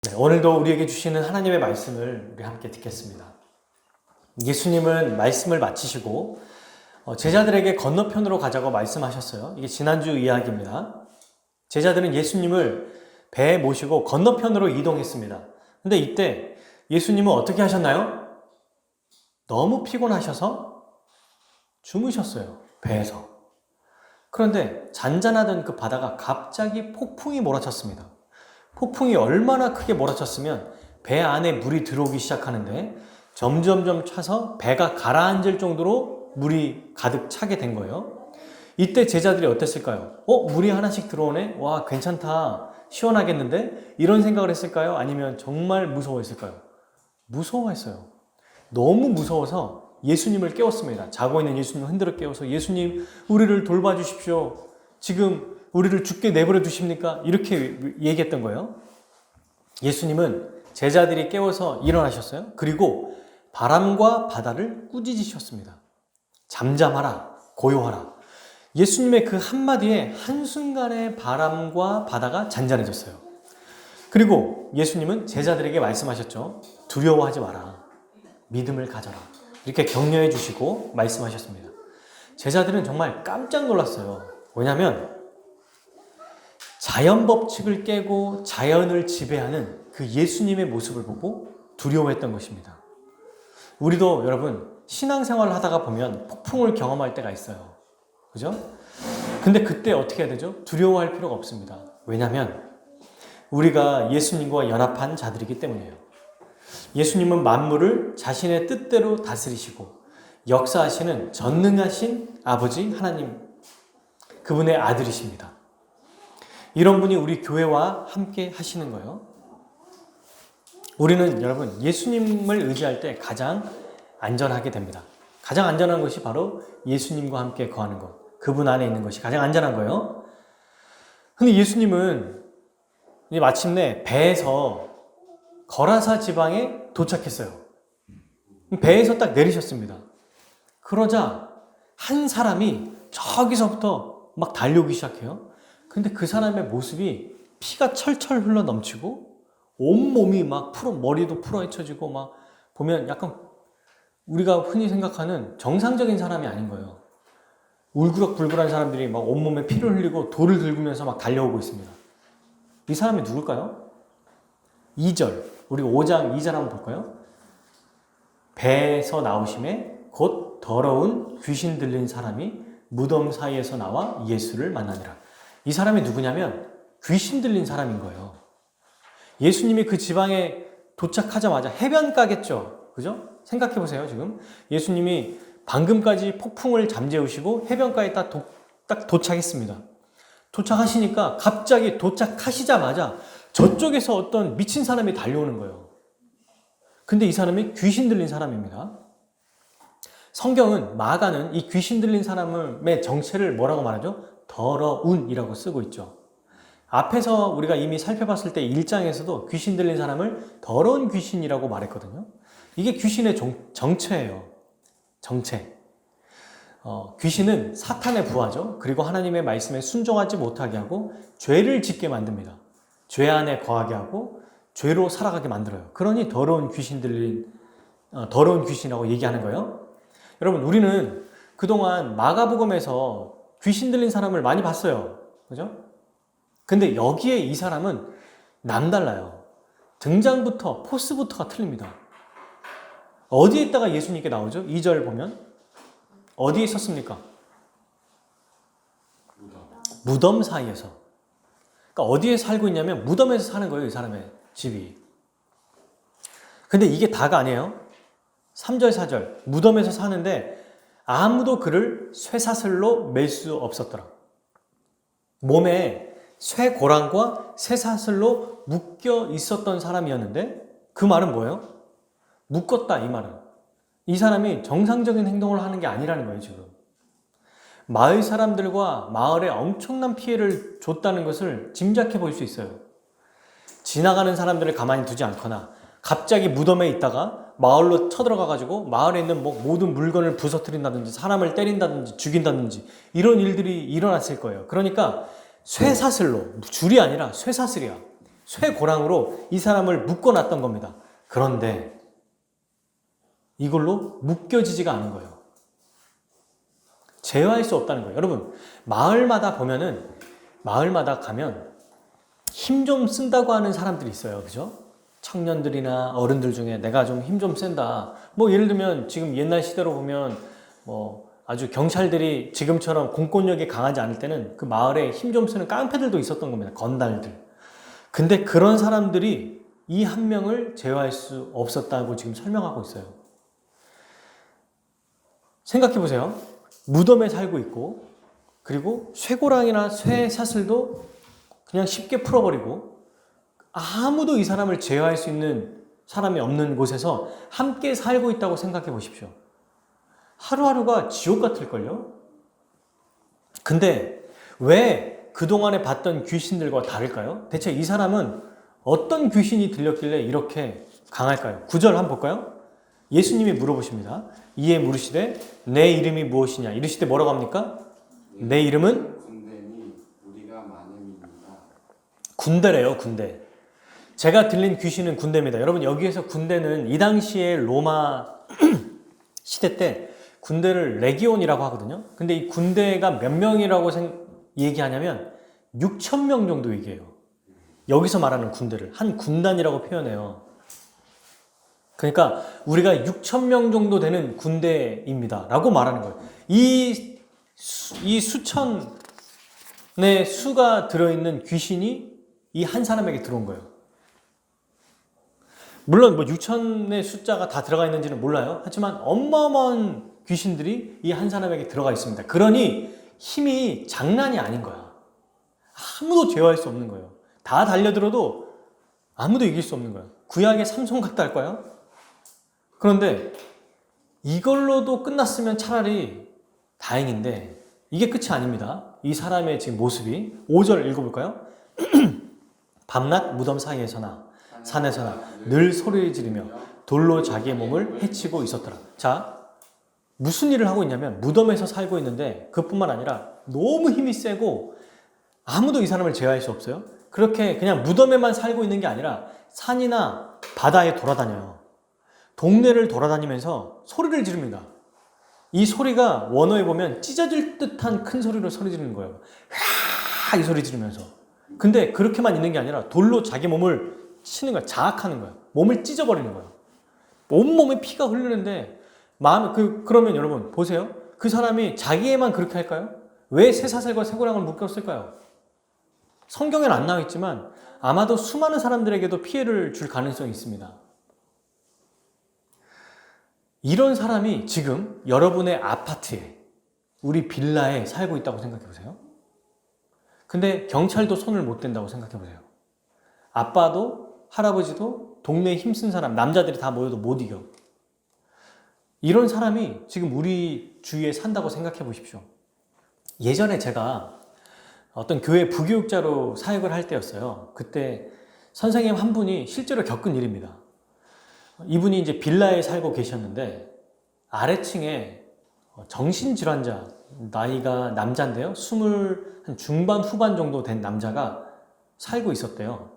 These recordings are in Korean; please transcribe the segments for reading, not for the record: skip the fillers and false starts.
네, 오늘도 우리에게 주시는 하나님의 말씀을 우리 함께 듣겠습니다. 예수님은 말씀을 마치시고 제자들에게 건너편으로 가자고 말씀하셨어요. 이게 지난주 이야기입니다. 제자들은 예수님을 배에 모시고 건너편으로 이동했습니다. 근데 이때 예수님은 어떻게 하셨나요? 너무 피곤하셔서 주무셨어요. 배에서. 그런데 잔잔하던 그 바다가 갑자기 폭풍이 몰아쳤습니다. 폭풍이 얼마나 크게 몰아쳤으면 배 안에 물이 들어오기 시작하는데 점점점 차서 배가 가라앉을 정도로 물이 가득 차게 된 거예요. 이때 제자들이 어땠을까요? 물이 하나씩 들어오네? 와, 괜찮다. 시원하겠는데? 이런 생각을 했을까요? 아니면 정말 무서워했을까요? 무서워했어요. 너무 무서워서 예수님을 깨웠습니다. 자고 있는 예수님을 흔들어 깨워서 예수님, 우리를 돌봐주십시오. 지금 우리를 죽게 내버려 두십니까? 이렇게 얘기했던 거예요. 예수님은 제자들이 깨워서 일어나셨어요. 그리고 바람과 바다를 꾸짖으셨습니다. 잠잠하라, 고요하라. 예수님의 그 한마디에 한순간에 바람과 바다가 잔잔해졌어요. 그리고 예수님은 제자들에게 말씀하셨죠. 두려워하지 마라. 믿음을 가져라. 이렇게 격려해 주시고 말씀하셨습니다. 제자들은 정말 깜짝 놀랐어요. 왜냐하면 자연 법칙을 깨고 자연을 지배하는 그 예수님의 모습을 보고 두려워했던 것입니다. 우리도 여러분 신앙생활을 하다가 보면 폭풍을 경험할 때가 있어요. 그죠? 근데 그때 어떻게 해야 되죠? 두려워할 필요가 없습니다. 왜냐하면 우리가 예수님과 연합한 자들이기 때문이에요. 예수님은 만물을 자신의 뜻대로 다스리시고 역사하시는 전능하신 아버지 하나님, 그분의 아들이십니다. 이런 분이 우리 교회와 함께 하시는 거예요. 우리는 여러분 예수님을 의지할 때 가장 안전하게 됩니다. 가장 안전한 것이 바로 예수님과 함께 거하는 것. 그분 안에 있는 것이 가장 안전한 거예요. 근데 예수님은 마침내 배에서 거라사 지방에 도착했어요. 배에서 딱 내리셨습니다. 그러자 한 사람이 저기서부터 막 달려오기 시작해요. 근데 그 사람의 모습이 피가 철철 흘러 넘치고 온몸이 막 머리도 풀어 헤쳐지고 막 보면 약간 우리가 흔히 생각하는 정상적인 사람이 아닌 거예요. 울그락불그란 사람들이 막 온몸에 피를 흘리고 돌을 긁으면서 막 달려오고 있습니다. 이 사람이 누굴까요? 2절, 우리 5장 2절 한번 볼까요? 배에서 나오심에 곧 더러운 귀신 들린 사람이 무덤 사이에서 나와 예수를 만나니라. 이 사람이 누구냐면 귀신 들린 사람인 거예요. 예수님이 그 지방에 도착하자마자 해변가겠죠. 그죠? 생각해 보세요, 지금. 예수님이 방금까지 폭풍을 잠재우시고 해변가에 딱 도착했습니다. 도착하시니까 갑자기 도착하시자마자 저쪽에서 어떤 미친 사람이 달려오는 거예요. 근데 이 사람이 귀신 들린 사람입니다. 성경은 마가는 이 귀신 들린 사람의 정체를 뭐라고 말하죠? 더러운이라고 쓰고 있죠. 앞에서 우리가 이미 살펴봤을 때 1장에서도 귀신 들린 사람을 더러운 귀신이라고 말했거든요. 이게 귀신의 정체예요. 정체. 귀신은 사탄의 부하죠. 그리고 하나님의 말씀에 순종하지 못하게 하고 죄를 짓게 만듭니다. 죄 안에 거하게 하고 죄로 살아가게 만들어요. 그러니 더러운 귀신이라고 얘기하는 거예요. 여러분, 우리는 그동안 마가복음에서 귀신 들린 사람을 많이 봤어요. 그죠? 근데 여기에 이 사람은 남달라요. 등장부터 포스부터가 틀립니다. 어디에 있다가 예수님께 나오죠? 2절 보면 어디에 있었습니까? 무덤 사이에서. 그러니까 어디에 살고 있냐면 무덤에서 사는 거예요. 이 사람의 집이. 근데 이게 다가 아니에요. 3절 4절 무덤에서 사는데 아무도 그를 쇠사슬로 맬 수 없었더라. 몸에 쇠고랑과 쇠사슬로 묶여 있었던 사람이었는데 그 말은 뭐예요? 묶었다, 이 말은. 이 사람이 정상적인 행동을 하는 게 아니라는 거예요, 지금. 마을 사람들과 마을에 엄청난 피해를 줬다는 것을 짐작해 볼 수 있어요. 지나가는 사람들을 가만히 두지 않거나 갑자기 무덤에 있다가 마을로 쳐들어가가지고 마을에 있는 모든 물건을 부서뜨린다든지 사람을 때린다든지 죽인다든지 이런 일들이 일어났을 거예요. 그러니까 쇠사슬로, 줄이 아니라 쇠사슬이야. 쇠고랑으로 이 사람을 묶어놨던 겁니다. 그런데 이걸로 묶여지지가 않은 거예요. 제어할 수 없다는 거예요. 여러분, 마을마다 보면은, 마을마다 가면 힘 좀 쓴다고 하는 사람들이 있어요. 그죠? 청년들이나 어른들 중에 내가 좀 힘 좀 센다. 뭐 예를 들면 지금 옛날 시대로 보면 뭐 아주 경찰들이 지금처럼 공권력이 강하지 않을 때는 그 마을에 힘 좀 쓰는 깡패들도 있었던 겁니다. 건달들. 근데 그런 사람들이 이 한 명을 제어할 수 없었다고 지금 설명하고 있어요. 생각해 보세요. 무덤에 살고 있고, 그리고 쇠고랑이나 쇠사슬도 그냥 쉽게 풀어버리고, 아무도 이 사람을 제어할 수 있는 사람이 없는 곳에서 함께 살고 있다고 생각해 보십시오. 하루하루가 지옥 같을걸요? 근데 왜 그동안에 봤던 귀신들과 다를까요? 대체 이 사람은 어떤 귀신이 들렸길래 이렇게 강할까요? 9절 한번 볼까요? 예수님이 물어보십니다. 이에 물으시되 내 이름이 무엇이냐? 이르시되 뭐라고 합니까? 내 이름은 군대니 우리가 많음이니라. 군대래요, 군대. 제가 들린 귀신은 군대입니다. 여러분, 여기에서 군대는 이 당시에 로마 시대 때 군대를 레기온이라고 하거든요. 근데 이 군대가 몇 명이라고 얘기하냐면 6천 명 정도 얘기해요. 여기서 말하는 군대를 한 군단이라고 표현해요. 그러니까 우리가 6천 명 정도 되는 군대입니다 라고 말하는 거예요. 이 수천의 수가 들어있는 귀신이 이 한 사람에게 들어온 거예요. 물론 뭐 6천의 숫자가 다 들어가 있는지는 몰라요. 하지만 어마어마한 귀신들이 이 한 사람에게 들어가 있습니다. 그러니 힘이 장난이 아닌 거야. 아무도 제어할 수 없는 거예요. 다 달려들어도 아무도 이길 수 없는 거야. 구약의 삼손 같다 할까요? 그런데 이걸로도 끝났으면 차라리 다행인데 이게 끝이 아닙니다. 이 사람의 지금 모습이 5절 읽어볼까요? 밤낮 무덤 사이에서나 산에서나 늘 소리를 지르며 돌로 자기의 몸을 해치고 있었더라. 자, 무슨 일을 하고 있냐면 무덤에서 살고 있는데 그뿐만 아니라 너무 힘이 세고 아무도 이 사람을 제어할 수 없어요. 그렇게 그냥 무덤에만 살고 있는 게 아니라 산이나 바다에 돌아다녀요. 동네를 돌아다니면서 소리를 지릅니다. 이 소리가 원어에 보면 찢어질 듯한 큰 소리로 소리 지르는 거예요. 이 소리 지르면서. 근데 그렇게만 있는 게 아니라 돌로 자기 몸을 치는 거야. 자학하는 거야. 몸을 찢어버리는 거야. 온몸에 피가 흐르는데 그러면 여러분 보세요. 그 사람이 자기에만 그렇게 할까요? 왜 쇠사슬과 쇠고랑을 묶였을까요? 성경에는 안 나와 있지만 아마도 수많은 사람들에게도 피해를 줄 가능성이 있습니다. 이런 사람이 지금 여러분의 아파트에, 우리 빌라에 살고 있다고 생각해 보세요. 근데 경찰도 손을 못 댄다고 생각해 보세요. 아빠도 할아버지도 동네에 힘쓴 사람, 남자들이 다 모여도 못 이겨. 이런 사람이 지금 우리 주위에 산다고 생각해 보십시오. 예전에 제가 어떤 교회 부교육자로 사역을 할 때였어요. 그때 선생님 한 분이 실제로 겪은 일입니다. 이분이 이제 빌라에 살고 계셨는데 아래층에 정신질환자, 나이가 남자인데요. 20 중반 후반 정도 된 남자가 살고 있었대요.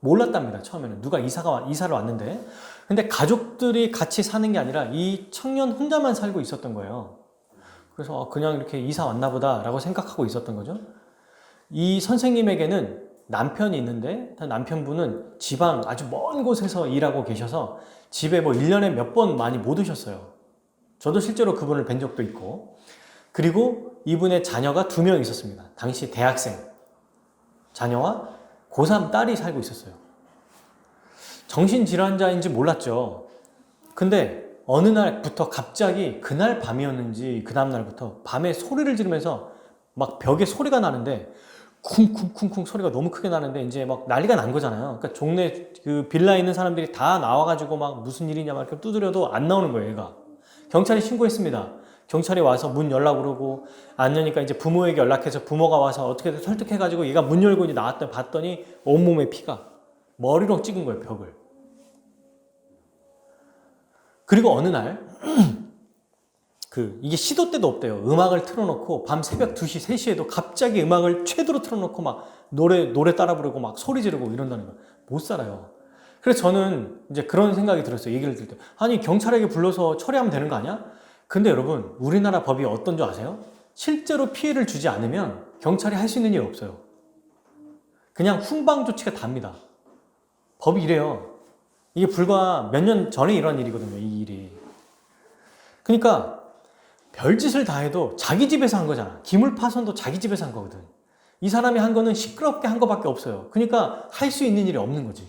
몰랐답니다. 처음에는 누가 이사를 왔는데, 근데 가족들이 같이 사는 게 아니라 이 청년 혼자만 살고 있었던 거예요. 그래서 그냥 이렇게 이사 왔나 보다라고 생각하고 있었던 거죠. 이 선생님에게는 남편이 있는데 남편분은 지방 아주 먼 곳에서 일하고 계셔서 집에 뭐 1년에 몇 번 많이 못 오셨어요. 저도 실제로 그분을 뵌 적도 있고, 그리고 이분의 자녀가 2명 있었습니다. 당시 대학생 자녀와 고3 딸이 살고 있었어요. 정신질환자인지 몰랐죠. 근데 어느 날부터 갑자기 그날 밤이었는지 그 다음날부터 밤에 소리를 지르면서 막 벽에 소리가 나는데 쿵쿵쿵쿵 소리가 너무 크게 나는데 이제 막 난리가 난 거잖아요. 그러니까 동네 그 빌라에 있는 사람들이 다 나와가지고 막 무슨 일이냐 막 이렇게 두드려도 안 나오는 거예요, 얘가. 경찰이 신고했습니다. 경찰이 와서 문 열라고 그러고 안 여니까 이제 부모에게 연락해서 부모가 와서 어떻게든 설득해가지고 얘가 문 열고 이제 나왔더니 봤더니 온몸에 피가 머리로 찍은 거예요, 벽을. 그리고 어느 날 이게 시도 때도 없대요. 음악을 틀어놓고 밤 새벽 2시, 3시에도 갑자기 음악을 최대로 틀어놓고 막 노래 따라 부르고 막 소리 지르고 이런다는 거예요. 못 살아요. 그래서 저는 이제 그런 생각이 들었어요. 얘기를 들을 때. 아니, 경찰에게 불러서 처리하면 되는 거 아니야? 근데 여러분, 우리나라 법이 어떤 줄 아세요? 실제로 피해를 주지 않으면 경찰이 할 수 있는 일 없어요. 그냥 훈방 조치가 답니다. 법이 이래요. 이게 불과 몇 년 전에 일어난 일이거든요, 이 일이. 그러니까 별짓을 다 해도 자기 집에서 한 거잖아. 기물 파손도 자기 집에서 한 거거든. 이 사람이 한 거는 시끄럽게 한 거밖에 없어요. 그러니까 할 수 있는 일이 없는 거지.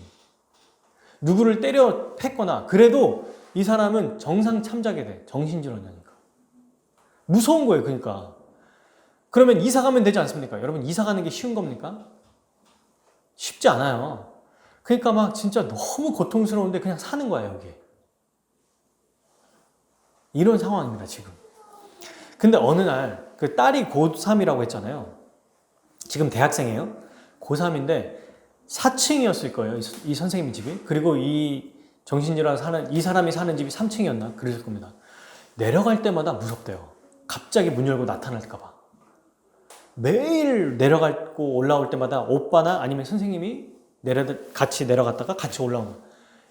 누구를 때려 팼거나 그래도 이 사람은 정상 참작이 돼. 정신질환이니까. 무서운 거예요. 그러니까. 그러면 이사 가면 되지 않습니까? 여러분, 이사 가는 게 쉬운 겁니까? 쉽지 않아요. 그러니까 막 진짜 너무 고통스러운데 그냥 사는 거예요, 여기. 이런 상황입니다, 지금. 근데 어느 날 그 딸이 고3이라고 했잖아요. 지금 대학생이에요. 고3인데 4층이었을 거예요, 이 선생님 집이. 그리고 이 정신질환 이 사람이 사는 집이 3층이었나? 그랬을 겁니다. 내려갈 때마다 무섭대요. 갑자기 문 열고 나타날까봐. 매일 내려가고 올라올 때마다 오빠나 아니면 선생님이 같이 내려갔다가 같이 올라오는 거예요.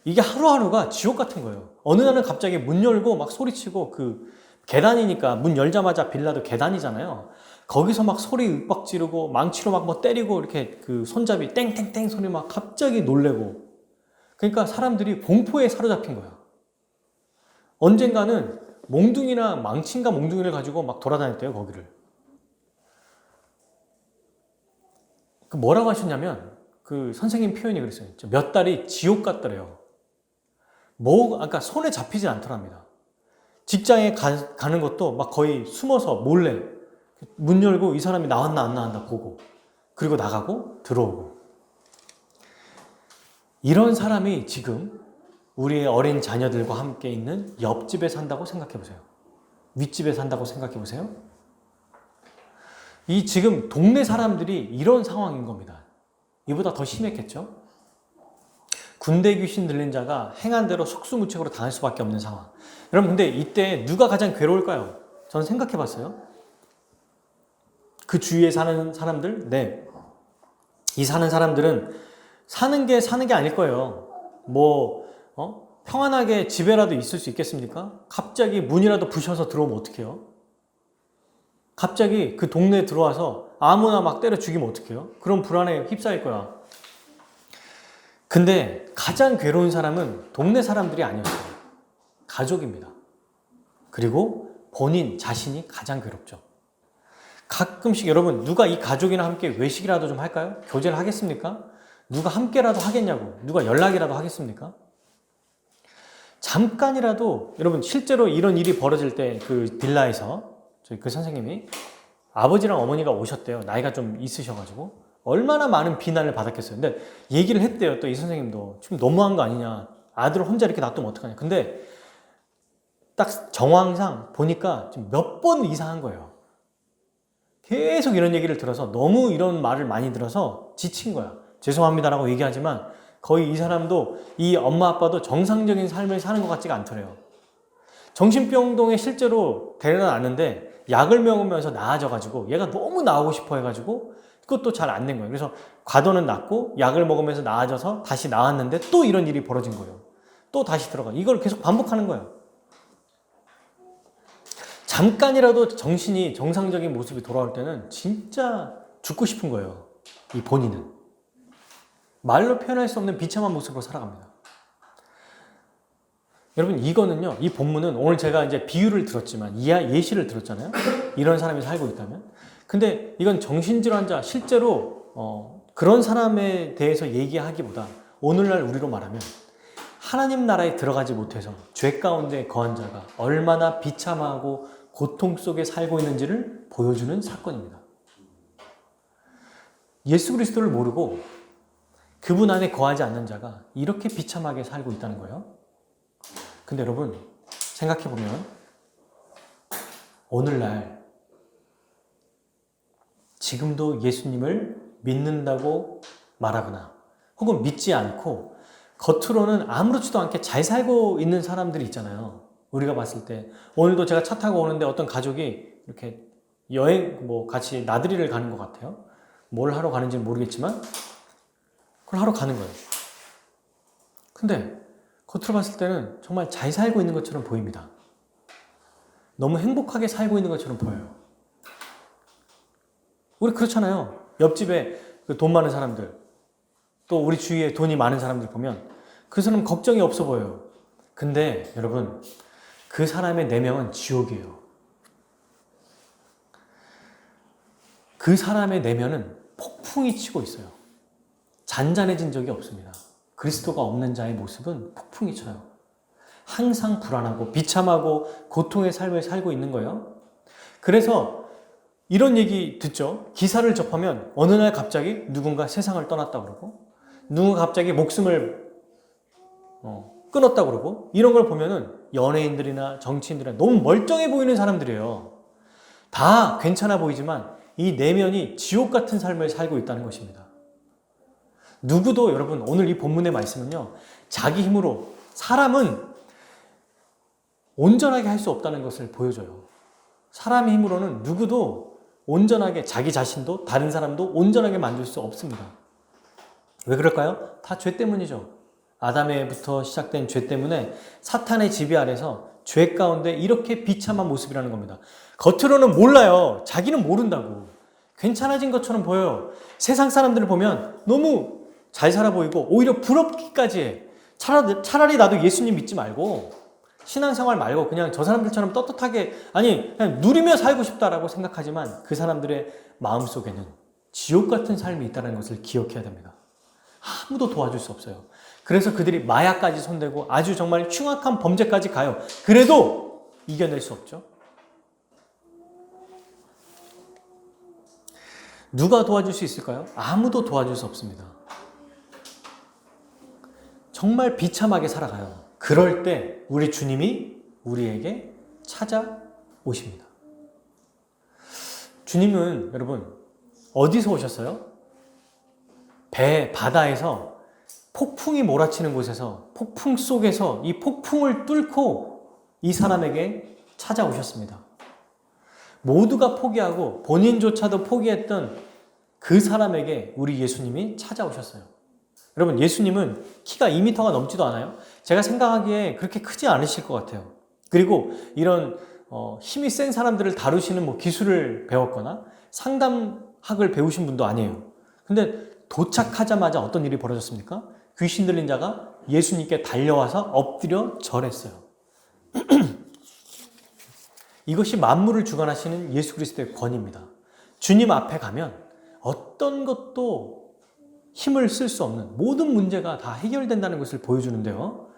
이게 하루하루가 지옥 같은 거예요. 어느 날은 갑자기 문 열고 막 소리치고 계단이니까 문 열자마자 빌라도 계단이잖아요. 거기서 막 소리 윽박 지르고 망치로 막 뭐 때리고 이렇게 그 손잡이 땡땡땡 소리 막 갑자기 놀래고. 그러니까 사람들이 공포에 사로잡힌 거야. 언젠가는 몽둥이나 망치인가 몽둥이를 가지고 막 돌아다녔대요, 거기를. 뭐라고 하셨냐면 그 선생님 표현이 그랬어요. 몇 달이 지옥 같더래요. 아까 손에 잡히진 않더랍니다. 직장에 가는 것도 막 거의 숨어서 몰래 문 열고 이 사람이 나왔나 안 나왔나 보고 그리고 나가고 들어오고. 이런 사람이 지금 우리의 어린 자녀들과 함께 있는 옆집에 산다고 생각해 보세요. 윗집에 산다고 생각해 보세요. 이 지금 동네 사람들이 이런 상황인 겁니다. 이보다 더 심했겠죠? 군대 귀신 들린 자가 행한 대로 속수무책으로 당할 수밖에 없는 상황. 여러분, 근데 이때 누가 가장 괴로울까요? 저는 생각해 봤어요. 그 주위에 사는 사람들? 네. 이 사는 사람들은 사는 게 아닐 거예요. 평안하게 집에라도 있을 수 있겠습니까? 갑자기 문이라도 부셔서 들어오면 어떡해요? 갑자기 그 동네에 들어와서 아무나 막 때려 죽이면 어떡해요? 그럼 불안에 휩싸일 거야. 근데 가장 괴로운 사람은 동네 사람들이 아니었어요. 가족입니다. 그리고 본인 자신이 가장 괴롭죠. 가끔씩 여러분, 누가 이 가족이나 함께 외식이라도 좀 할까요? 교제를 하겠습니까? 누가 함께라도 하겠냐고. 누가 연락이라도 하겠습니까? 잠깐이라도 여러분, 실제로 이런 일이 벌어질 때 그 빌라에서 저희 그 선생님이 아버지랑 어머니가 오셨대요. 나이가 좀 있으셔가지고 얼마나 많은 비난을 받았겠어요. 근데 얘기를 했대요. 또 이 선생님도 좀 너무한 거 아니냐. 아들을 혼자 이렇게 놔두면 어떡하냐. 근데 딱 정황상 보니까 지금 몇 번 이상한 거예요. 계속 이런 얘기를 들어서 너무 이런 말을 많이 들어서 지친 거야. 죄송합니다라고 얘기하지만 거의 이 사람도 이 엄마 아빠도 정상적인 삶을 사는 것 같지가 않더래요. 정신병동에 실제로 데려다 놨는데 약을 먹으면서 나아져가지고 얘가 너무 나오고 싶어 해가지고 그것도 잘 안 된 거예요. 그래서 과도는 낫고 약을 먹으면서 나아져서 다시 나왔는데 또 이런 일이 벌어진 거예요. 또 다시 들어가. 이걸 계속 반복하는 거예요. 잠깐이라도 정신이 정상적인 모습이 돌아올 때는 진짜 죽고 싶은 거예요. 이 본인은. 말로 표현할 수 없는 비참한 모습으로 살아갑니다. 여러분, 이거는요, 이 본문은 오늘 제가 이제 비유를 들었지만, 예시를 들었잖아요. 이런 사람이 살고 있다면. 근데 이건 정신질환자, 실제로, 그런 사람에 대해서 얘기하기보다 오늘날 우리로 말하면 하나님 나라에 들어가지 못해서 죄 가운데 거한 자가 얼마나 비참하고 고통 속에 살고 있는지를 보여주는 사건입니다. 예수 그리스도를 모르고 그분 안에 거하지 않는 자가 이렇게 비참하게 살고 있다는 거예요. 근데 여러분, 생각해보면 오늘날 지금도 예수님을 믿는다고 말하거나 혹은 믿지 않고 겉으로는 아무렇지도 않게 잘 살고 있는 사람들이 있잖아요. 우리가 봤을 때 오늘도 제가 차 타고 오는데 어떤 가족이 이렇게 여행 같이 나들이를 가는 것 같아요. 뭘 하러 가는지는 모르겠지만 그걸 하러 가는 거예요. 근데 겉으로 봤을 때는 정말 잘 살고 있는 것처럼 보입니다. 너무 행복하게 살고 있는 것처럼 보여요. 우리 그렇잖아요. 옆집에 그 돈 많은 사람들, 또 우리 주위에 돈이 많은 사람들 보면 그 사람 걱정이 없어 보여요. 근데 여러분, 그 사람의 내면은 지옥이에요. 그 사람의 내면은 폭풍이 치고 있어요. 잔잔해진 적이 없습니다. 그리스도가 없는 자의 모습은 폭풍이 쳐요. 항상 불안하고 비참하고 고통의 삶을 살고 있는 거예요. 그래서 이런 얘기 듣죠. 기사를 접하면 어느 날 갑자기 누군가 세상을 떠났다 그러고, 누군가 갑자기 목숨을 끊었다 그러고, 이런 걸 보면은 연예인들이나 정치인들이나 너무 멀쩡해 보이는 사람들이에요. 다 괜찮아 보이지만 이 내면이 지옥 같은 삶을 살고 있다는 것입니다. 누구도 여러분, 오늘 이 본문의 말씀은요, 자기 힘으로 사람은 온전하게 할 수 없다는 것을 보여줘요. 사람의 힘으로는 누구도 온전하게, 자기 자신도 다른 사람도 온전하게 만들 수 없습니다. 왜 그럴까요? 다 죄 때문이죠. 아담에부터 시작된 죄 때문에 사탄의 지배 아래서 죄 가운데 이렇게 비참한 모습이라는 겁니다. 겉으로는 몰라요. 자기는 모른다고. 괜찮아진 것처럼 보여요. 세상 사람들을 보면 너무 잘 살아 보이고 오히려 부럽기까지 해. 차라리 나도 예수님 믿지 말고 신앙생활 말고 그냥 저 사람들처럼 떳떳하게, 아니 그냥 누리며 살고 싶다라고 생각하지만 그 사람들의 마음속에는 지옥 같은 삶이 있다는 것을 기억해야 됩니다. 아무도 도와줄 수 없어요. 그래서 그들이 마약까지 손대고 아주 정말 흉악한 범죄까지 가요. 그래도 이겨낼 수 없죠. 누가 도와줄 수 있을까요? 아무도 도와줄 수 없습니다. 정말 비참하게 살아가요. 그럴 때 우리 주님이 우리에게 찾아오십니다. 주님은 여러분 어디서 오셨어요? 바다에서 폭풍이 몰아치는 곳에서, 폭풍 속에서 이 폭풍을 뚫고 이 사람에게 찾아오셨습니다. 모두가 포기하고 본인조차도 포기했던 그 사람에게 우리 예수님이 찾아오셨어요. 여러분, 예수님은 키가 2m가 넘지도 않아요. 제가 생각하기에 그렇게 크지 않으실 것 같아요. 그리고 이런 힘이 센 사람들을 다루시는 뭐 기술을 배웠거나 상담학을 배우신 분도 아니에요. 근데 도착하자마자 어떤 일이 벌어졌습니까? 귀신 들린 자가 예수님께 달려와서 엎드려 절했어요. 이것이 만물을 주관하시는 예수 그리스도의 권위입니다. 주님 앞에 가면 어떤 것도 힘을 쓸 수 없는 모든 문제가 다 해결된다는 것을 보여주는데요.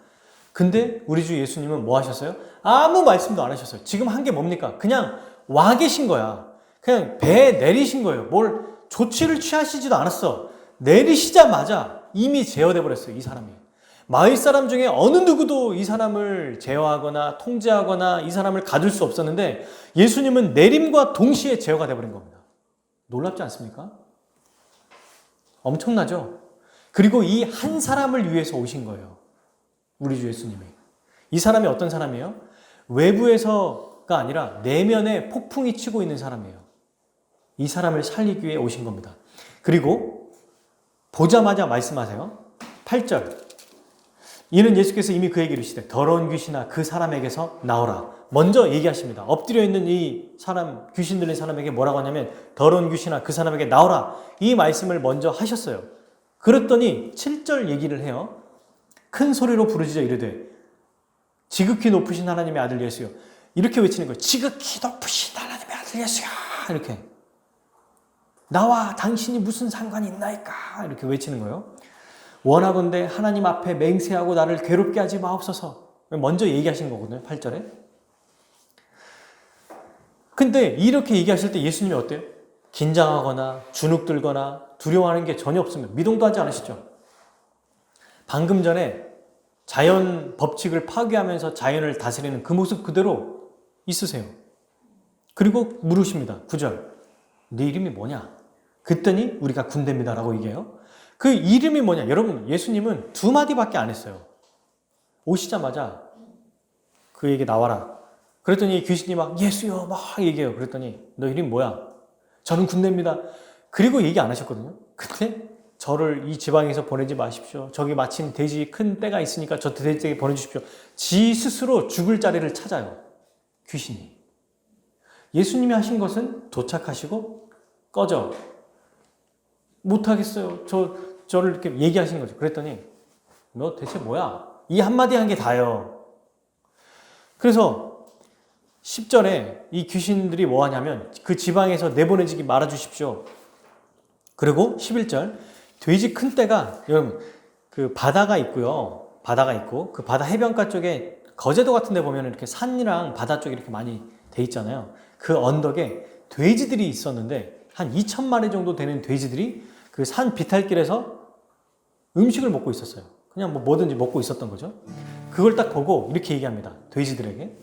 근데 우리 주 예수님은 뭐 하셨어요? 아무 말씀도 안 하셨어요. 지금 한 게 뭡니까? 그냥 와 계신 거야. 그냥 배에 내리신 거예요. 뭘 조치를 취하시지도 않았어. 내리시자마자 이미 제어돼 버렸어요. 이 사람이. 마을 사람 중에 어느 누구도 이 사람을 제어하거나 통제하거나 이 사람을 가둘 수 없었는데 예수님은 내림과 동시에 제어가 돼버린 겁니다. 놀랍지 않습니까? 엄청나죠? 그리고 이 한 사람을 위해서 오신 거예요. 우리 주 예수님이. 이 사람이 어떤 사람이에요? 외부에서가 아니라 내면에 폭풍이 치고 있는 사람이에요. 이 사람을 살리기 위해 오신 겁니다. 그리고 보자마자 말씀하세요. 8절. 이는 예수께서 이미 그에게 이르시되 더러운 귀신아 그 사람에게서 나오라. 먼저 얘기하십니다. 엎드려 있는 이 사람, 귀신 들린 사람에게 뭐라고 하냐면 더러운 귀신아 그 사람에게 나오라. 이 말씀을 먼저 하셨어요. 그랬더니 7절 얘기를 해요. 큰 소리로 부르짖어 이르되 지극히 높으신 하나님의 아들 예수여. 이렇게 외치는 거예요. 지극히 높으신 하나님의 아들 예수여. 이렇게. 나와 당신이 무슨 상관이 있나이까? 이렇게 외치는 거예요. 원하건대 하나님 앞에 맹세하고 나를 괴롭게 하지 마옵소서. 먼저 얘기하신 거거든요. 8절에. 근데 이렇게 얘기하실 때 예수님이 어때요? 긴장하거나 주눅들거나 두려워하는 게 전혀 없습니다. 미동도 하지 않으시죠? 방금 전에 자연 법칙을 파괴하면서 자연을 다스리는 그 모습 그대로 있으세요. 그리고 물으십니다. 9절. 네 이름이 뭐냐? 그랬더니 우리가 군대입니다 라고 얘기해요. 그 이름이 뭐냐? 여러분, 예수님은 두 마디밖에 안 했어요. 오시자마자 그에게 나와라. 그랬더니 귀신이 막 예수요 막 얘기해요. 그랬더니 너 이름이 뭐야? 저는 군대입니다. 그리고 얘기 안 하셨거든요. 근데 저를 이 지방에서 보내지 마십시오. 저기 마침 돼지 큰 떼가 있으니까 저 돼지에게 보내주십시오. 지 스스로 죽을 자리를 찾아요. 귀신이. 예수님이 하신 것은 도착하시고 꺼져. 못하겠어요. 저를 이렇게 얘기하신 거죠. 그랬더니 너 대체 뭐야? 이 한마디 한 게 다예요. 그래서 10절에 이 귀신들이 뭐 하냐면 그 지방에서 내보내지기 말아주십시오. 그리고 11절 돼지 큰 떼가 여러분 그 바다가 있고요. 바다가 있고 그 바다 해변가 쪽에 거제도 같은 데 보면 이렇게 산이랑 바다 쪽이 이렇게 많이 돼 있잖아요. 그 언덕에 돼지들이 있었는데 한 2,000마리 정도 되는 돼지들이 그 산 비탈길에서 음식을 먹고 있었어요. 그냥 뭐든지 먹고 있었던 거죠. 그걸 딱 보고 이렇게 얘기합니다. 돼지들에게.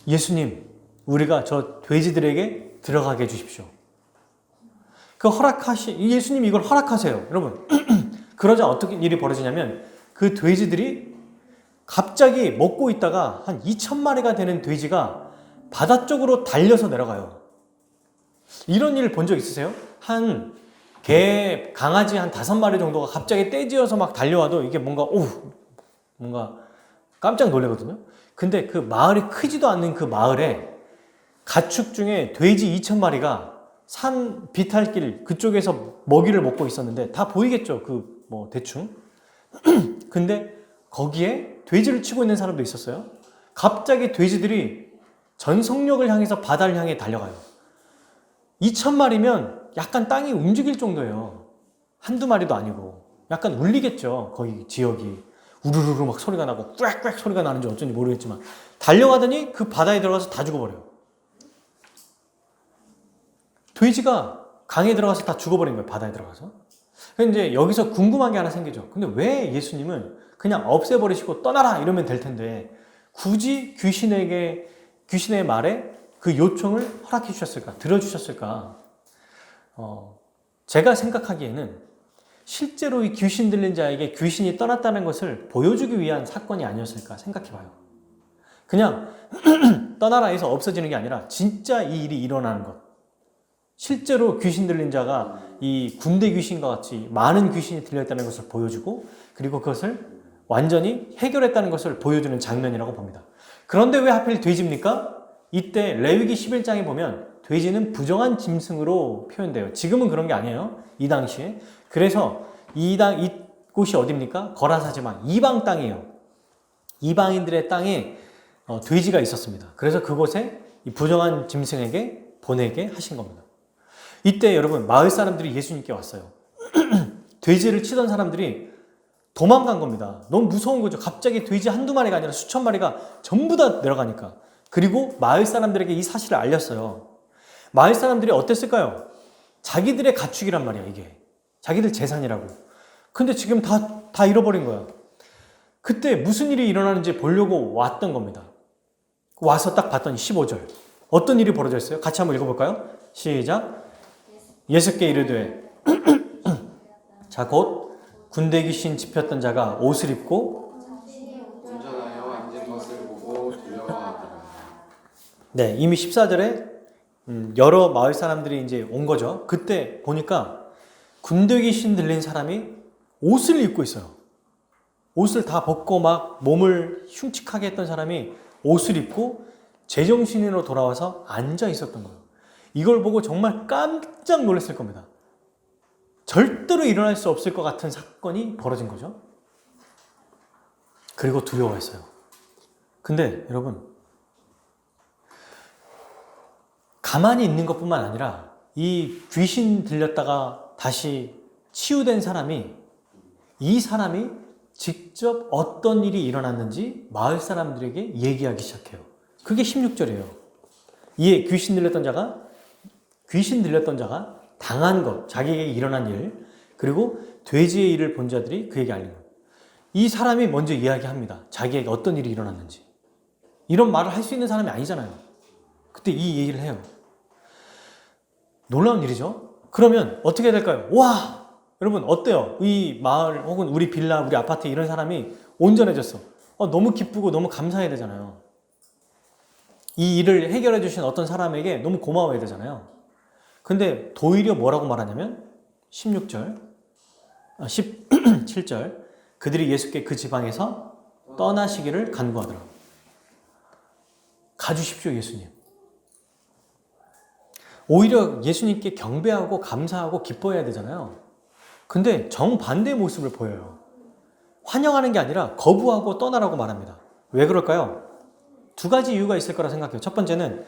예수님, 우리가 저 돼지들에게 들어가게 해주십시오. 예수님이 이걸 허락하세요. 여러분. 그러자 어떻게 일이 벌어지냐면 그 돼지들이 갑자기 먹고 있다가 한 2,000마리가 되는 돼지가 바다 쪽으로 달려서 내려가요. 이런 일 본 적 있으세요? 강아지 한 5마리 정도가 갑자기 떼지어서 막 달려와도 이게 뭔가 깜짝 놀라거든요. 근데 그 마을이 크지도 않는 그 마을에 가축 중에 돼지 2,000마리가 산 비탈길 그쪽에서 먹이를 먹고 있었는데 다 보이겠죠. 대충. 근데 거기에 돼지를 치고 있는 사람도 있었어요. 갑자기 돼지들이 전속력을 향해서 바다를 향해 달려가요. 2,000마리면 약간 땅이 움직일 정도예요. 한두 마리도 아니고. 약간 울리겠죠. 거기 지역이. 우르르르 막 소리가 나고 꽥꽥 소리가 나는지 어쩐지 모르겠지만 달려가더니 그 바다에 들어가서 다 죽어버려요. 돼지가 강에 들어가서 다 죽어버린 거예요. 바다에 들어가서. 이제 여기서 궁금한 게 하나 생기죠. 근데 왜 예수님은 그냥 없애버리시고 떠나라 이러면 될 텐데 굳이 귀신의 말에 그 요청을 허락해 주셨을까? 들어주셨을까? 제가 생각하기에는 실제로 이 귀신 들린 자에게 귀신이 떠났다는 것을 보여주기 위한 사건이 아니었을까 생각해봐요. 그냥 떠나라 해서 없어지는 게 아니라 진짜 이 일이 일어나는 것. 실제로 귀신 들린 자가 이 군대 귀신과 같이 많은 귀신이 들렸다는 것을 보여주고 그리고 그것을 완전히 해결했다는 것을 보여주는 장면이라고 봅니다. 그런데 왜 하필 돼지입니까? 이때 레위기 11장에 보면 돼지는 부정한 짐승으로 표현돼요. 지금은 그런 게 아니에요. 이 당시에. 그래서 이곳이 어디입니까? 거라사 지방, 이방 땅이에요. 이방인들의 땅에 돼지가 있었습니다. 그래서 그곳에 이 부정한 짐승에게 보내게 하신 겁니다. 이때 여러분 마을 사람들이 예수님께 왔어요. 돼지를 치던 사람들이 도망간 겁니다. 너무 무서운 거죠. 갑자기 돼지 한두 마리가 아니라 수천 마리가 전부 다 내려가니까. 그리고 마을 사람들에게 이 사실을 알렸어요. 마을 사람들이 어땠을까요? 자기들의 가축이란 말이야, 이게. 자기들 재산이라고. 근데 지금 다 잃어버린 거야. 그때 무슨 일이 일어나는지 보려고 왔던 겁니다. 와서 딱 봤더니 15절. 어떤 일이 벌어졌어요? 같이 한번 읽어볼까요? 시작. 예수께 이르되 자, 곧 군대 귀신 짚혔던 자가 옷을 입고 운전하여 앉은 것을 보고 두려워하더라. 네, 이미 14절에 여러 마을 사람들이 이제 온 거죠. 그때 보니까 군대 귀신 들린 사람이 옷을 입고 있어요. 옷을 다 벗고 막 몸을 흉측하게 했던 사람이 옷을 입고 제정신으로 돌아와서 앉아 있었던 거예요. 이걸 보고 정말 깜짝 놀랐을 겁니다. 절대로 일어날 수 없을 것 같은 사건이 벌어진 거죠. 그리고 두려워했어요. 근데 여러분, 가만히 있는 것뿐만 아니라 이 귀신 들렸다가 다시 치유된 이 사람이 직접 어떤 일이 일어났는지 마을 사람들에게 얘기하기 시작해요. 그게 16절이에요. 이에 귀신 들렸던 자가 당한 것, 자기에게 일어난 일, 그리고 돼지의 일을 본 자들이 그에게 알린 것. 이 사람이 먼저 이야기합니다. 자기에게 어떤 일이 일어났는지. 이런 말을 할 수 있는 사람이 아니잖아요. 그때 이 얘기를 해요. 놀라운 일이죠? 그러면 어떻게 될까요? 와! 여러분 어때요? 이 마을 혹은 우리 빌라, 우리 아파트 이런 사람이 온전해졌어. 너무 기쁘고 너무 감사해야 되잖아요. 이 일을 해결해 주신 어떤 사람에게 너무 고마워야 되잖아요. 근데 도리어 뭐라고 말하냐면 16절 17절 그들이 예수께 그 지방에서 떠나시기를 간구하더라. 가주십시오 예수님. 오히려 예수님께 경배하고 감사하고 기뻐해야 되잖아요. 근데 정반대의 모습을 보여요. 환영하는 게 아니라 거부하고 떠나라고 말합니다. 왜 그럴까요? 두 가지 이유가 있을 거라 생각해요. 첫 번째는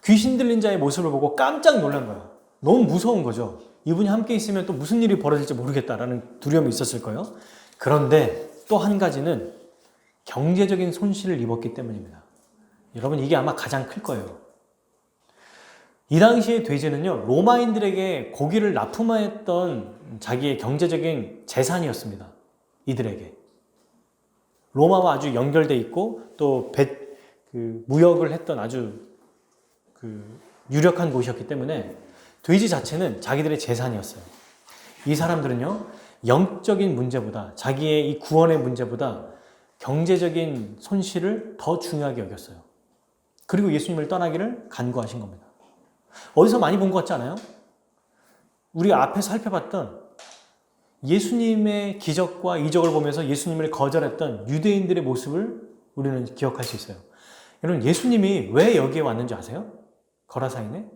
귀신 들린 자의 모습을 보고 깜짝 놀란 거예요. 너무 무서운 거죠. 이분이 함께 있으면 또 무슨 일이 벌어질지 모르겠다라는 두려움이 있었을 거예요. 그런데 또 한 가지는 경제적인 손실을 입었기 때문입니다. 여러분 이게 아마 가장 클 거예요. 이 당시의 돼지는요, 로마인들에게 고기를 납품했던 자기의 경제적인 재산이었습니다. 이들에게. 로마와 아주 연결돼 있고 또 무역을 했던 아주 유력한 곳이었기 때문에 돼지 자체는 자기들의 재산이었어요. 이 사람들은요, 영적인 문제보다 자기의 이 구원의 문제보다 경제적인 손실을 더 중요하게 여겼어요. 그리고 예수님을 떠나기를 간구하신 겁니다. 어디서 많이 본 것 같지 않아요? 우리가 앞에 살펴봤던 예수님의 기적과 이적을 보면서 예수님을 거절했던 유대인들의 모습을 우리는 기억할 수 있어요. 여러분 예수님이 왜 여기에 왔는지 아세요? 거라사인에?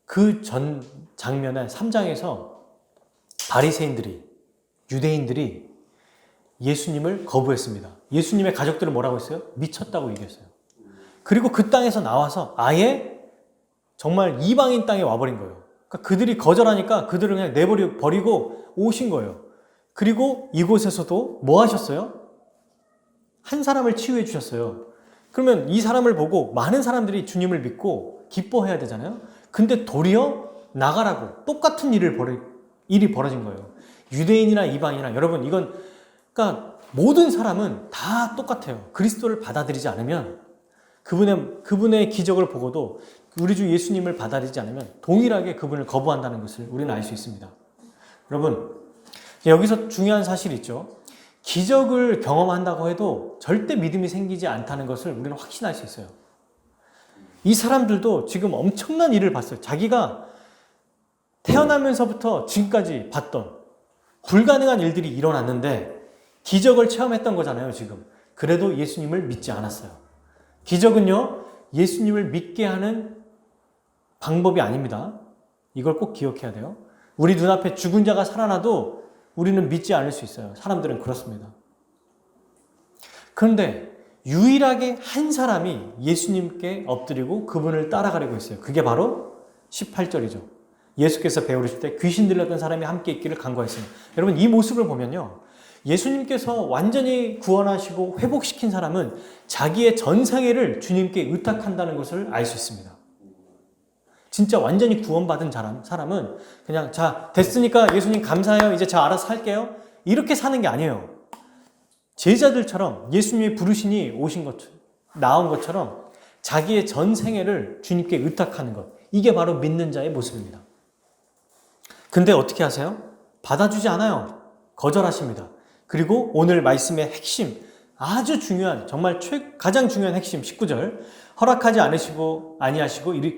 그 전 장면에 3장에서 바리새인들이 유대인들이 예수님을 거부했습니다. 예수님의 가족들은 뭐라고 했어요? 미쳤다고 얘기했어요. 그리고 그 땅에서 나와서 아예 정말 이방인 땅에 와버린 거예요. 그러니까 그들이 거절하니까 그들을 그냥 버리고 오신 거예요. 그리고 이곳에서도 뭐 하셨어요? 한 사람을 치유해 주셨어요. 그러면 이 사람을 보고 많은 사람들이 주님을 믿고 기뻐해야 되잖아요. 근데 도리어 나가라고 똑같은 일이 벌어진 거예요. 유대인이나 이방인이나 여러분 이건 그러니까 모든 사람은 다 똑같아요. 그리스도를 받아들이지 않으면 그분의 기적을 보고도 우리 주 예수님을 받아들이지 않으면 동일하게 그분을 거부한다는 것을 우리는 알 수 있습니다. 여러분 여기서 중요한 사실이 있죠. 기적을 경험한다고 해도 절대 믿음이 생기지 않다는 것을 우리는 확신할 수 있어요. 이 사람들도 지금 엄청난 일을 봤어요. 자기가 태어나면서부터 지금까지 봤던 불가능한 일들이 일어났는데 기적을 체험했던 거잖아요, 지금. 그래도 예수님을 믿지 않았어요. 기적은요, 예수님을 믿게 하는 방법이 아닙니다. 이걸 꼭 기억해야 돼요. 우리 눈앞에 죽은 자가 살아나도 우리는 믿지 않을 수 있어요. 사람들은 그렇습니다. 그런데 유일하게 한 사람이 예수님께 엎드리고 그분을 따라가려고 했어요. 그게 바로 18절이죠. 예수께서 배우실 때 귀신 들렸던 사람이 함께 있기를 간구했습니다. 여러분 이 모습을 보면요. 예수님께서 완전히 구원하시고 회복시킨 사람은 자기의 전생애를 주님께 의탁한다는 것을 알 수 있습니다. 진짜 완전히 구원받은 사람은 그냥 자 됐으니까 예수님 감사해요. 이제 저 알아서 살게요. 이렇게 사는 게 아니에요. 제자들처럼 예수님이 부르시니 나온 것처럼 자기의 전생애를 주님께 의탁하는 것. 이게 바로 믿는 자의 모습입니다. 근데 어떻게 하세요? 받아주지 않아요. 거절하십니다. 그리고 오늘 말씀의 핵심, 아주 중요한, 정말 가장 중요한 핵심 19절 허락하지 아니하시고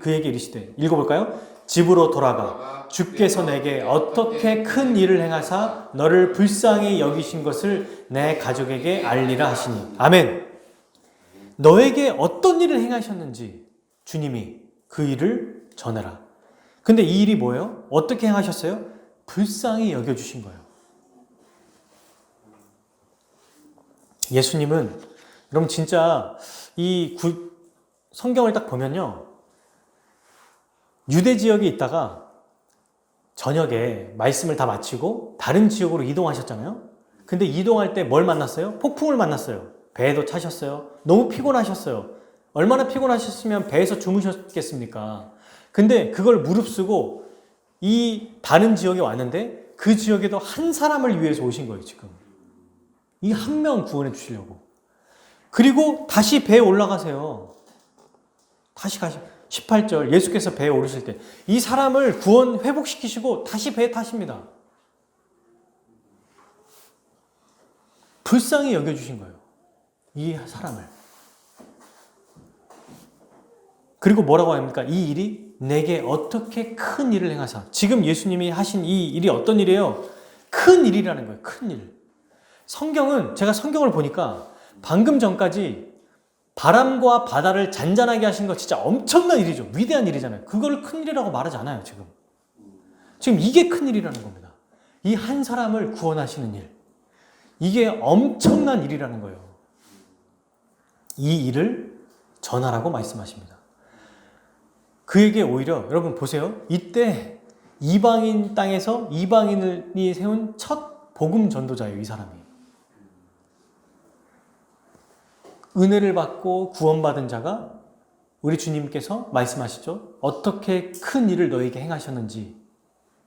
그에게 이르시되 읽어볼까요? 집으로 돌아가 주께서 내게 어떻게 큰 일을 행하사 너를 불쌍히 여기신 것을 내 가족에게 알리라 하시니 아멘. 너에게 어떤 일을 행하셨는지 주님이 그 일을 전해라. 근데 이 일이 뭐예요? 어떻게 행하셨어요? 불쌍히 여겨주신 거예요. 예수님은 여러분 진짜 이 성경을 딱 보면요. 유대 지역에 있다가 저녁에 말씀을 다 마치고 다른 지역으로 이동하셨잖아요. 근데 이동할 때 뭘 만났어요? 폭풍을 만났어요. 배도 차셨어요. 너무 피곤하셨어요. 얼마나 피곤하셨으면 배에서 주무셨겠습니까? 근데 그걸 무릅쓰고 이 다른 지역에 왔는데 그 지역에도 한 사람을 위해서 오신 거예요, 지금. 이 한 명 구원해 주시려고. 그리고 다시 배에 올라가세요. 다시 18절 예수께서 배에 오르실 때 이 사람을 회복시키시고 다시 배에 타십니다. 불쌍히 여겨주신 거예요. 이 사람을. 그리고 뭐라고 합니까? 이 일이 내게 어떻게 큰 일을 행하사. 지금 예수님이 하신 이 일이 어떤 일이에요? 큰 일이라는 거예요. 큰 일. 성경은 제가 성경을 보니까 방금 전까지 바람과 바다를 잔잔하게 하신 거 진짜 엄청난 일이죠. 위대한 일이잖아요. 그거를 큰 일이라고 말하지 않아요. 지금 이게 큰 일이라는 겁니다. 이 한 사람을 구원하시는 일. 이게 엄청난 일이라는 거예요. 이 일을 전하라고 말씀하십니다. 그에게 오히려 여러분 보세요. 이때 이방인 땅에서 이방인이 세운 첫 복음 전도자예요. 이 사람이. 은혜를 받고 구원받은 자가 우리 주님께서 말씀하시죠. 어떻게 큰 일을 너에게 행하셨는지,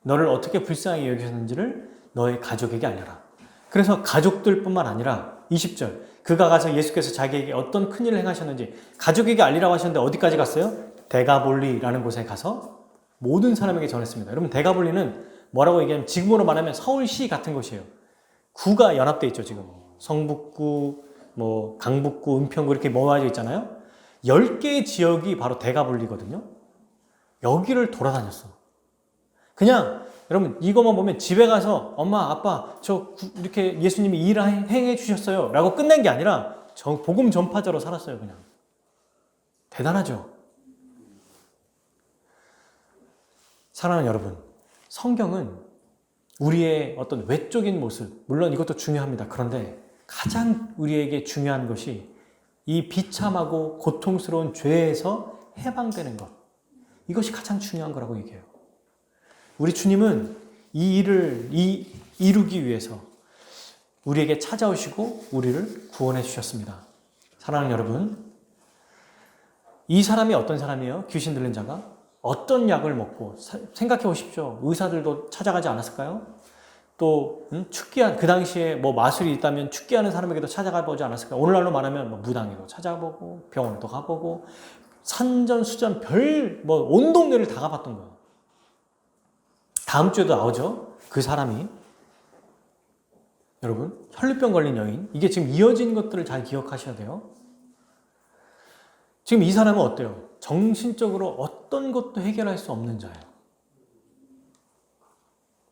너를 어떻게 불쌍히 여기셨는지를 너의 가족에게 알려라. 그래서 가족들뿐만 아니라 20절 그가 가서 예수께서 자기에게 어떤 큰 일을 행하셨는지 가족에게 알리라고 하셨는데 어디까지 갔어요? 데가볼리라는 곳에 가서 모든 사람에게 전했습니다. 여러분 데가볼리는 뭐라고 얘기하면 지금으로 말하면 서울시 같은 곳이에요. 구가 연합되어 있죠. 지금 성북구, 강북구, 은평구 이렇게 모아져 있잖아요. 10개의 지역이 바로 데가볼리거든요. 여기를 돌아다녔어. 그냥 여러분 이것만 보면 집에 가서 엄마 아빠 저 이렇게 예수님이 이 일을 행해 주셨어요 라고 끝낸 게 아니라 복음 전파자로 살았어요. 그냥 대단하죠. 사랑하는 여러분, 성경은 우리의 어떤 외적인 모습, 물론 이것도 중요합니다. 그런데 가장 우리에게 중요한 것이 이 비참하고 고통스러운 죄에서 해방되는 것, 이것이 가장 중요한 거라고 얘기해요. 우리 주님은 이 일을 이루기 위해서 우리에게 찾아오시고 우리를 구원해 주셨습니다. 사랑하는 여러분, 이 사람이 어떤 사람이에요? 귀신 들린 자가 어떤 약을 먹고 생각해 보십시오. 의사들도 찾아가지 않았을까요? 또 축기한 그 당시에 마술이 있다면 축기하는 사람에게도 찾아가 보지 않았을까요? 오늘날로 말하면 무당에도 찾아보고 병원에도 가보고 산전수전 온 동네를 다 가봤던 거예요. 다음 주에도 나오죠. 그 사람이 여러분 혈류병 걸린 여인, 이게 지금 이어진 것들을 잘 기억하셔야 돼요. 지금 이 사람은 어때요? 정신적으로 어떤 것도 해결할 수 없는 자예요.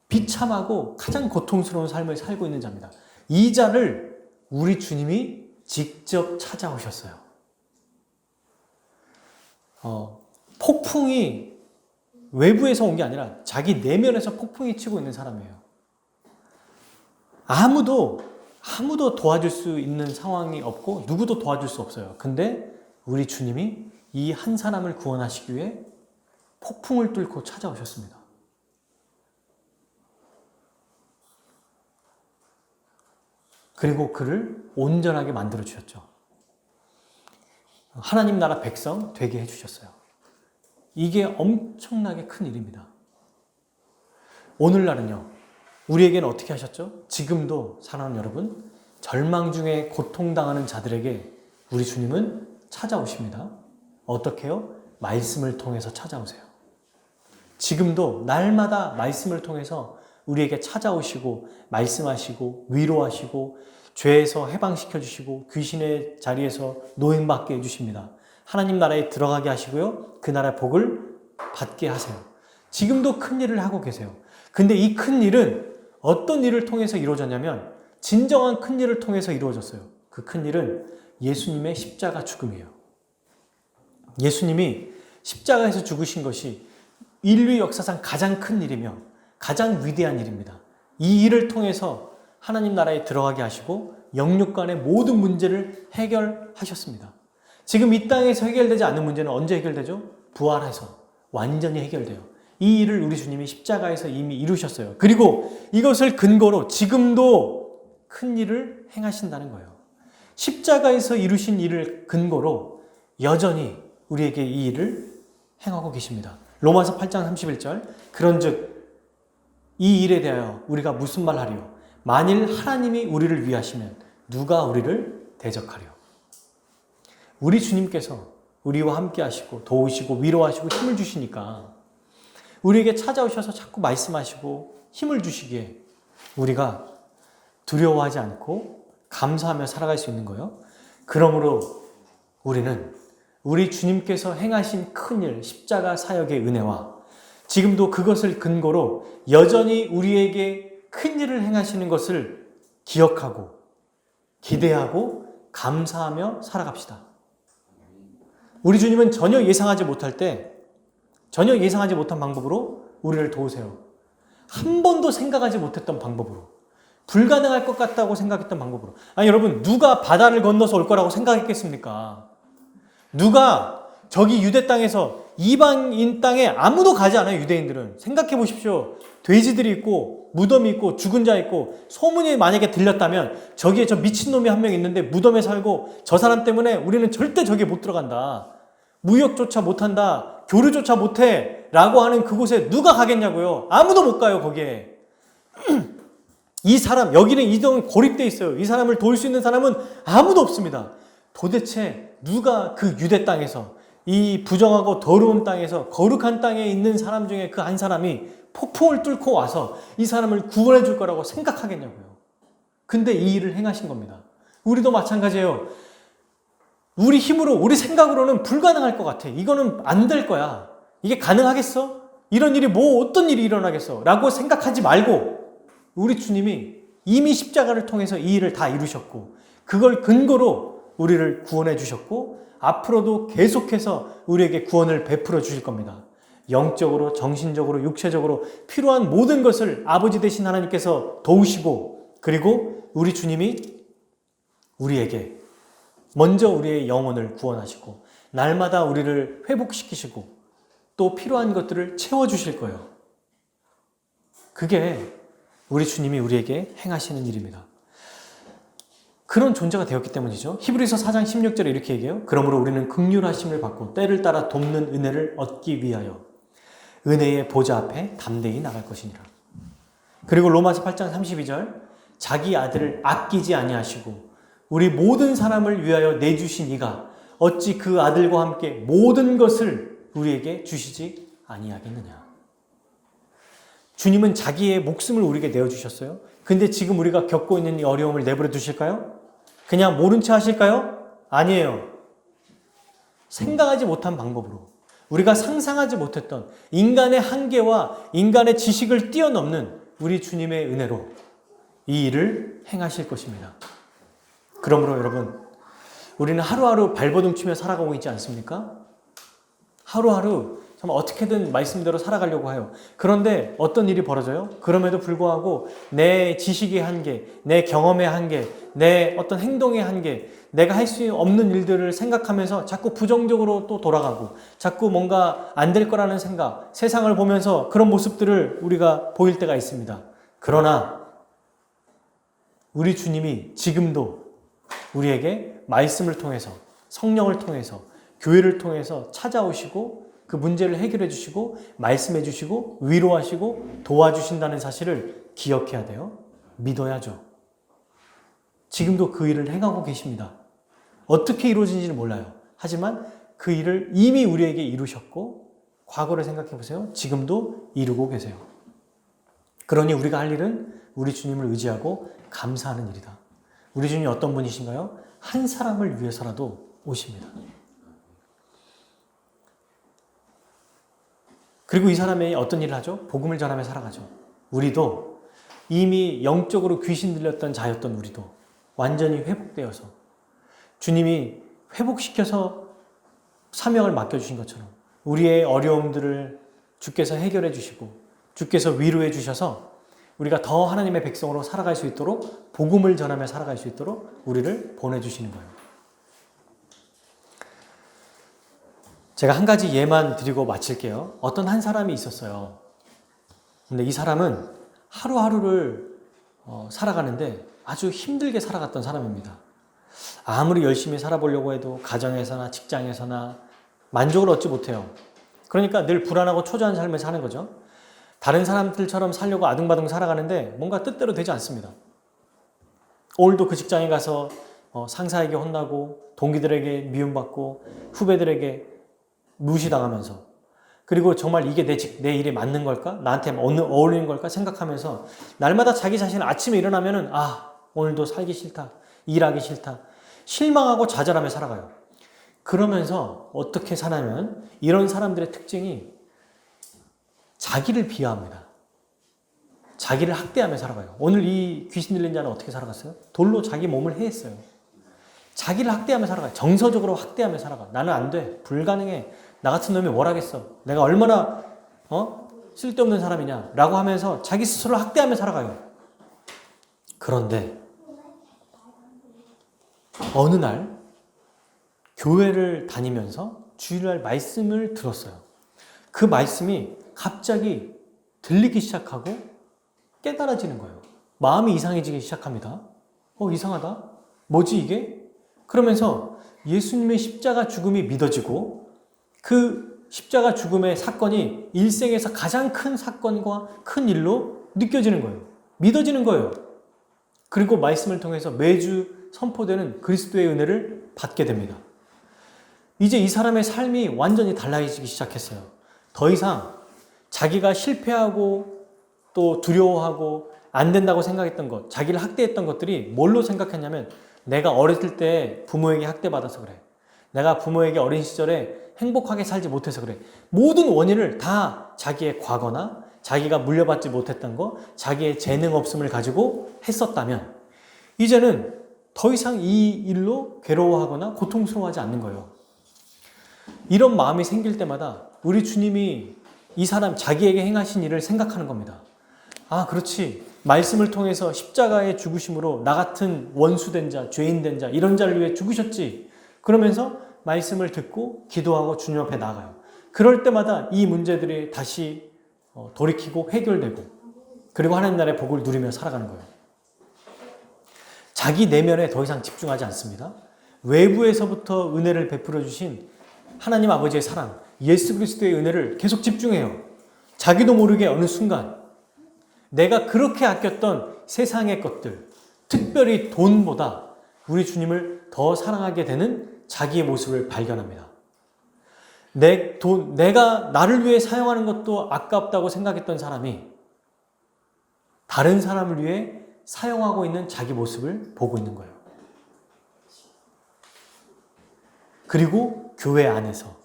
비참하고 가장 고통스러운 삶을 살고 있는 자입니다. 이 자를 우리 주님이 직접 찾아오셨어요. 폭풍이 외부에서 온 게 아니라 자기 내면에서 폭풍이 치고 있는 사람이에요. 아무도 도와줄 수 있는 상황이 없고 누구도 도와줄 수 없어요. 근데 우리 주님이 이 한 사람을 구원하시기 위해 폭풍을 뚫고 찾아오셨습니다. 그리고 그를 온전하게 만들어 주셨죠. 하나님 나라 백성 되게 해주셨어요. 이게 엄청나게 큰 일입니다. 오늘날은요, 우리에게는 어떻게 하셨죠? 지금도 사랑하는 여러분, 절망 중에 고통당하는 자들에게 우리 주님은 찾아오십니다. 어떻게 해요? 말씀을 통해서 찾아오세요. 지금도 날마다 말씀을 통해서 우리에게 찾아오시고 말씀하시고 위로하시고 죄에서 해방시켜 주시고 귀신의 자리에서 노임받게 해주십니다. 하나님 나라에 들어가게 하시고요. 그 나라의 복을 받게 하세요. 지금도 큰 일을 하고 계세요. 근데 이 큰 일은 어떤 일을 통해서 이루어졌냐면 진정한 큰 일을 통해서 이루어졌어요. 그 큰 일은 예수님의 십자가 죽음이에요. 예수님이 십자가에서 죽으신 것이 인류 역사상 가장 큰 일이며 가장 위대한 일입니다. 이 일을 통해서 하나님 나라에 들어가게 하시고 영육간의 모든 문제를 해결하셨습니다. 지금 이 땅에서 해결되지 않는 문제는 언제 해결되죠? 부활해서 완전히 해결돼요. 이 일을 우리 주님이 십자가에서 이미 이루셨어요. 그리고 이것을 근거로 지금도 큰 일을 행하신다는 거예요. 십자가에서 이루신 일을 근거로 여전히 우리에게 이 일을 행하고 계십니다. 로마서 8장 31절 그런즉 이 일에 대하여 우리가 무슨 말 하리요? 만일 하나님이 우리를 위하시면 누가 우리를 대적하리요? 우리 주님께서 우리와 함께 하시고 도우시고 위로하시고 힘을 주시니까 우리에게 찾아오셔서 자꾸 말씀하시고 힘을 주시기에 우리가 두려워하지 않고 감사하며 살아갈 수 있는 거예요. 그러므로 우리는 우리 주님께서 행하신 큰일 십자가 사역의 은혜와 지금도 그것을 근거로 여전히 우리에게 큰 일을 행하시는 것을 기억하고 기대하고 감사하며 살아갑시다. 우리 주님은 전혀 예상하지 못한 방법으로 우리를 도우세요. 한 번도 생각하지 못했던 방법으로, 불가능할 것 같다고 생각했던 방법으로. 아니 여러분, 누가 바다를 건너서 올 거라고 생각했겠습니까? 누가 저기 유대 땅에서 이방인 땅에 아무도 가지 않아요. 유대인들은. 생각해 보십시오. 돼지들이 있고 무덤이 있고 죽은 자 있고, 소문이 만약에 들렸다면 저기에 저 미친놈이 한 명 있는데 무덤에 살고 저 사람 때문에 우리는 절대 저기에 못 들어간다, 무역조차 못한다, 교류조차 못해 라고 하는 그곳에 누가 가겠냐고요. 아무도 못 가요. 거기에 이 사람, 여기는 이동은 고립되어 있어요. 이 사람을 도울 수 있는 사람은 아무도 없습니다. 도대체 누가 그 유대 땅에서, 이 부정하고 더러운 땅에서, 거룩한 땅에 있는 사람 중에 그 한 사람이 폭풍을 뚫고 와서 이 사람을 구원해 줄 거라고 생각하겠냐고요. 근데 이 일을 행하신 겁니다. 우리도 마찬가지예요. 우리 힘으로, 우리 생각으로는 불가능할 것 같아. 이거는 안 될 거야. 이게 가능하겠어? 이런 일이 어떤 일이 일어나겠어? 라고 생각하지 말고, 우리 주님이 이미 십자가를 통해서 이 일을 다 이루셨고, 그걸 근거로 우리를 구원해 주셨고, 앞으로도 계속해서 우리에게 구원을 베풀어 주실 겁니다. 영적으로, 정신적으로, 육체적으로 필요한 모든 것을 아버지 되신 하나님께서 도우시고, 그리고 우리 주님이 우리에게 먼저 우리의 영혼을 구원하시고 날마다 우리를 회복시키시고 또 필요한 것들을 채워주실 거예요. 그게 우리 주님이 우리에게 행하시는 일입니다. 그런 존재가 되었기 때문이죠. 히브리서 4장 16절에 이렇게 얘기해요. 그러므로 우리는 긍휼하심을 받고 때를 따라 돕는 은혜를 얻기 위하여 은혜의 보좌 앞에 담대히 나갈 것이니라. 그리고 로마서 8장 32절, 자기 아들을 아끼지 아니하시고 우리 모든 사람을 위하여 내주신 이가 어찌 그 아들과 함께 모든 것을 우리에게 주시지 아니하겠느냐. 주님은 자기의 목숨을 우리에게 내어주셨어요. 근데 지금 우리가 겪고 있는 이 어려움을 내버려 두실까요? 그냥 모른 채 하실까요? 아니에요. 생각하지 못한 방법으로, 우리가 상상하지 못했던 인간의 한계와 인간의 지식을 뛰어넘는 우리 주님의 은혜로 이 일을 행하실 것입니다. 그러므로 여러분, 우리는 하루하루 발버둥 치며 살아가고 있지 않습니까? 하루하루 정말 어떻게든 말씀대로 살아가려고 해요. 그런데 어떤 일이 벌어져요? 그럼에도 불구하고 내 지식의 한계, 내 경험의 한계, 내 어떤 행동의 한계, 내가 할 수 없는 일들을 생각하면서 자꾸 부정적으로 또 돌아가고, 자꾸 뭔가 안 될 거라는 생각, 세상을 보면서 그런 모습들을 우리가 보일 때가 있습니다. 그러나 우리 주님이 지금도 우리에게 말씀을 통해서, 성령을 통해서, 교회를 통해서 찾아오시고 그 문제를 해결해 주시고 말씀해 주시고 위로하시고 도와주신다는 사실을 기억해야 돼요. 믿어야죠. 지금도 그 일을 행하고 계십니다. 어떻게 이루어진지는 몰라요. 하지만 그 일을 이미 우리에게 이루셨고, 과거를 생각해 보세요. 지금도 이루고 계세요. 그러니 우리가 할 일은 우리 주님을 의지하고 감사하는 일이다. 우리 주님이 어떤 분이신가요? 한 사람을 위해서라도 오십니다. 그리고 이 사람이 어떤 일을 하죠? 복음을 전하며 살아가죠. 우리도 이미 영적으로 귀신 들렸던 자였던 우리도 완전히 회복되어서 주님이 회복시켜서 사명을 맡겨주신 것처럼 우리의 어려움들을 주께서 해결해 주시고 주께서 위로해 주셔서 우리가 더 하나님의 백성으로 살아갈 수 있도록, 복음을 전하며 살아갈 수 있도록 우리를 보내주시는 거예요. 제가 한 가지 예만 드리고 마칠게요. 어떤 한 사람이 있었어요. 근데 이 사람은 하루하루를 살아가는데 아주 힘들게 살아갔던 사람입니다. 아무리 열심히 살아보려고 해도 가정에서나 직장에서나 만족을 얻지 못해요. 그러니까 늘 불안하고 초조한 삶을 사는 거죠. 다른 사람들처럼 살려고 아둥바둥 살아가는데 뭔가 뜻대로 되지 않습니다. 오늘도 그 직장에 가서 상사에게 혼나고 동기들에게 미움받고 후배들에게 무시당하면서, 그리고 정말 이게 내 일에 맞는 걸까? 나한테 어울리는 걸까? 생각하면서 날마다 자기 자신을 아침에 일어나면은 오늘도 살기 싫다, 일하기 싫다, 실망하고 좌절하며 살아가요. 그러면서 어떻게 사냐면 이런 사람들의 특징이 자기를 비하합니다. 자기를 학대하며 살아가요. 오늘 이 귀신 들린 자는 어떻게 살아갔어요? 돌로 자기 몸을 해했어요. 자기를 학대하며 살아가요. 정서적으로 학대하며 살아가. 나는 안 돼. 불가능해. 나 같은 놈이 뭘 하겠어. 내가 얼마나 쓸데없는 사람이냐 라고 하면서 자기 스스로를 학대하며 살아가요. 그런데 어느 날 교회를 다니면서 주일날 말씀을 들었어요. 그 말씀이 갑자기 들리기 시작하고 깨달아지는 거예요. 마음이 이상해지기 시작합니다. 이상하다. 뭐지 이게? 그러면서 예수님의 십자가 죽음이 믿어지고 그 십자가 죽음의 사건이 일생에서 가장 큰 사건과 큰 일로 느껴지는 거예요. 믿어지는 거예요. 그리고 말씀을 통해서 매주 선포되는 그리스도의 은혜를 받게 됩니다. 이제 이 사람의 삶이 완전히 달라지기 시작했어요. 더 이상 자기가 실패하고 또 두려워하고 안 된다고 생각했던 것, 자기를 학대했던 것들이 뭘로 생각했냐면 내가 어렸을 때 부모에게 학대받아서 그래. 내가 부모에게 어린 시절에 행복하게 살지 못해서 그래. 모든 원인을 다 자기의 과거나 자기가 물려받지 못했던 거, 자기의 재능 없음을 가지고 했었다면 이제는 더 이상 이 일로 괴로워하거나 고통스러워하지 않는 거예요. 이런 마음이 생길 때마다 우리 주님이 이 사람 자기에게 행하신 일을 생각하는 겁니다. 아, 그렇지. 말씀을 통해서 십자가의 죽으심으로 나 같은 원수된 자, 죄인된 자, 이런 자를 위해 죽으셨지. 그러면서 말씀을 듣고 기도하고 주님 앞에 나가요. 그럴 때마다 이 문제들이 다시 돌이키고 해결되고 그리고 하나님 나라의 복을 누리며 살아가는 거예요. 자기 내면에 더 이상 집중하지 않습니다. 외부에서부터 은혜를 베풀어 주신 하나님 아버지의 사랑, 예수 그리스도의 은혜를 계속 집중해요. 자기도 모르게 어느 순간 내가 그렇게 아꼈던 세상의 것들, 특별히 돈보다 우리 주님을 더 사랑하게 되는 자기의 모습을 발견합니다. 내가 나를 위해 사용하는 것도 아깝다고 생각했던 사람이 다른 사람을 위해 사용하고 있는 자기 모습을 보고 있는 거예요. 그리고 교회 안에서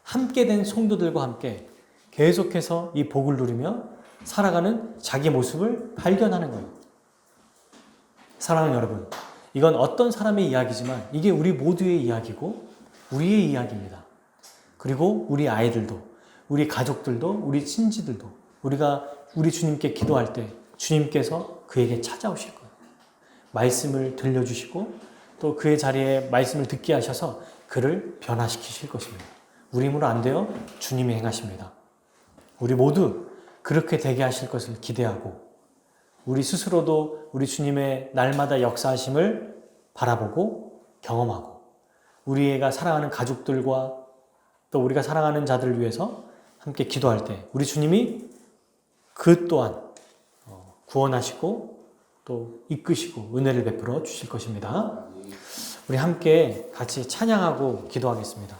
함께 된 성도들과 함께 계속해서 이 복을 누리며 살아가는 자기 모습을 발견하는 거예요. 사랑하는 여러분, 이건 어떤 사람의 이야기지만 이게 우리 모두의 이야기고 우리의 이야기입니다. 그리고 우리 아이들도, 우리 가족들도, 우리 친지들도 우리가 우리 주님께 기도할 때 주님께서 그에게 찾아오실 거예요. 말씀을 들려주시고 또 그의 자리에 말씀을 듣게 하셔서 그를 변화시키실 것입니다. 우리 힘으로 안 돼요. 주님이 행하십니다. 우리 모두 그렇게 되게 하실 것을 기대하고 우리 스스로도 우리 주님의 날마다 역사하심을 바라보고 경험하고 우리가 사랑하는 가족들과 또 우리가 사랑하는 자들을 위해서 함께 기도할 때 우리 주님이 그 또한 구원하시고 또 이끄시고 은혜를 베풀어 주실 것입니다. 우리 함께 같이 찬양하고 기도하겠습니다.